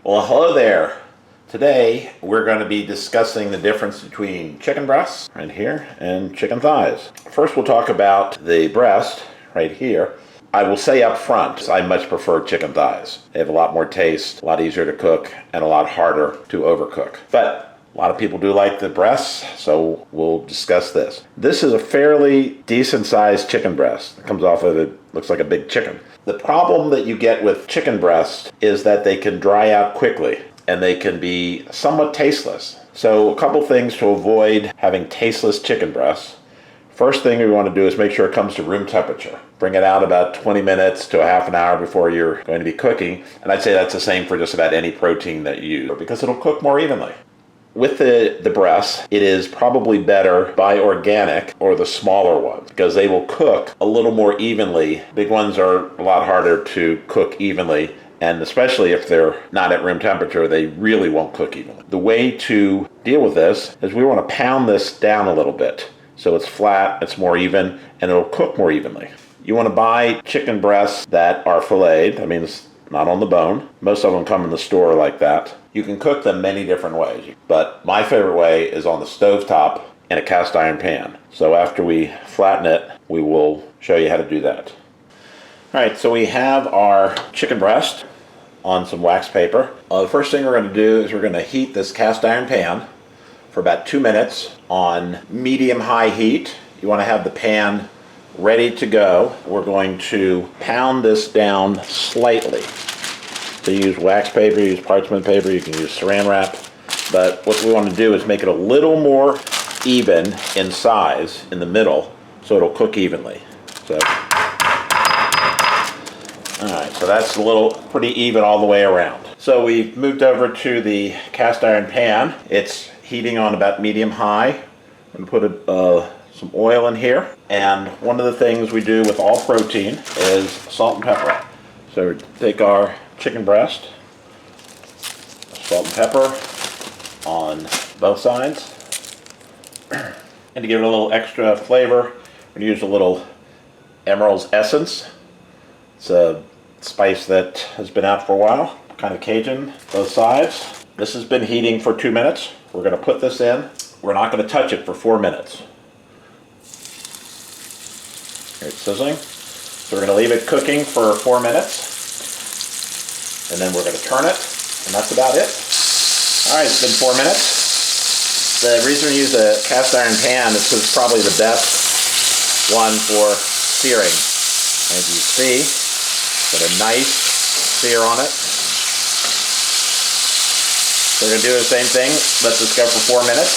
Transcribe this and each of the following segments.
Well, hello there. Today we're going to be discussing the difference between chicken breasts right here and chicken thighs. First we'll talk about the breast right here. I will say up front, I much prefer chicken thighs. They have a lot more taste, a lot easier to cook, and a lot harder to overcook. But a lot of people do like the breasts, so we'll discuss this. This is a fairly decent sized chicken breast. It comes off of it, looks like a big chicken. The problem that you get with chicken breasts is that they can dry out quickly and they can be somewhat tasteless. So a couple things to avoid having tasteless chicken breasts. First thing we want to do is make sure it comes to room temperature. Bring it out about 20 minutes to a half an hour before you're going to be cooking. And I'd say that's the same for just about any protein that you use because it'll cook more evenly. With the breasts, it is probably better to buy organic or the smaller ones because they will cook a little more evenly. Big ones are a lot harder to cook evenly, and especially if they're not at room temperature, they really won't cook evenly. The way to deal with this is we want to pound this down a little bit so it's flat, it's more even, and it'll cook more evenly. You want to buy chicken breasts that are filleted. That means not on the bone. Most of them come in the store like that. You can cook them many different ways, but my favorite way is on the stovetop in a cast iron pan. So after we flatten it, we will show you how to do that. All right, so we have our chicken breast on some wax paper. The first thing we're going to do is we're going to heat this cast iron pan for about 2 minutes on medium-high heat. You want to have the pan ready to go. We're going to pound this down slightly. So you use wax paper, you use parchment paper, you can use saran wrap, but what we want to do is make it a little more even in size in the middle so it'll cook evenly. So, alright, so that's pretty even all the way around. So we've moved over to the cast iron pan. It's heating on about medium-high. I'm going to put some oil in here, and one of the things we do with all protein is salt and pepper. So we take our chicken breast, salt and pepper on both sides, and to give it a little extra flavor, we're going to use a little Emerald's Essence. It's a spice that has been out for a while, kind of Cajun, both sides. This has been heating for 2 minutes. We're going to put this in. We're not going to touch it for 4 minutes. Here it's sizzling. So we're going to leave it cooking for 4 minutes. And then we're going to turn it, and that's about it. All right, it's been 4 minutes. The reason we use a cast iron pan is because it's probably the best one for searing. As you see, got a nice sear on it. So we're going to do the same thing. Let this go for 4 minutes,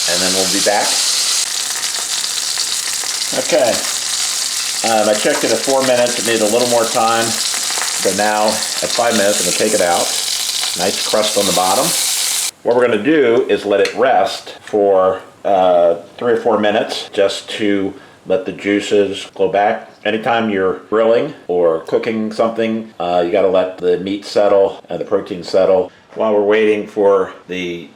and then we'll be back. Okay, I checked it at 4 minutes. It needed a little more time. So now, at 5 minutes, I'm going to take it out. Nice crust on the bottom. What we're going to do is let it rest for 3 or 4 minutes just to let the juices flow back. Anytime you're grilling or cooking something, you got to let the meat settle and the protein settle. While we're waiting for the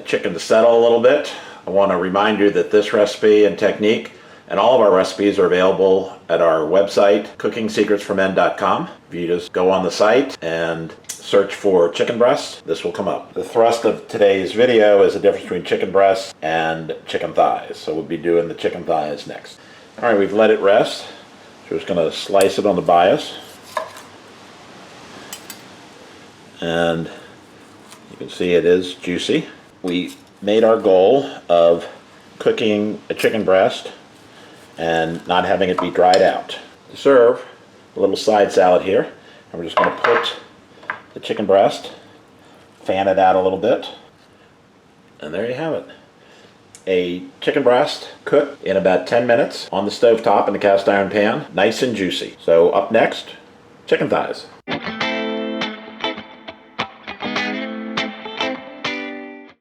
chicken to settle a little bit, I want to remind you that this recipe and technique and all of our recipes are available at our website, cookingsecretsformen.com. If you just go on the site and search for chicken breast, this will come up. The thrust of today's video is the difference between chicken breasts and chicken thighs. So we'll be doing the chicken thighs next. All right, we've let it rest. So we're just going to slice it on the bias. And you can see it is juicy. We made our goal of cooking a chicken breast and not having it be dried out. To serve, a little side salad here, and we're just going to put the chicken breast, fan it out a little bit, and there you have it. A chicken breast cooked in about 10 minutes on the stovetop in the cast iron pan, nice and juicy. So up next, chicken thighs.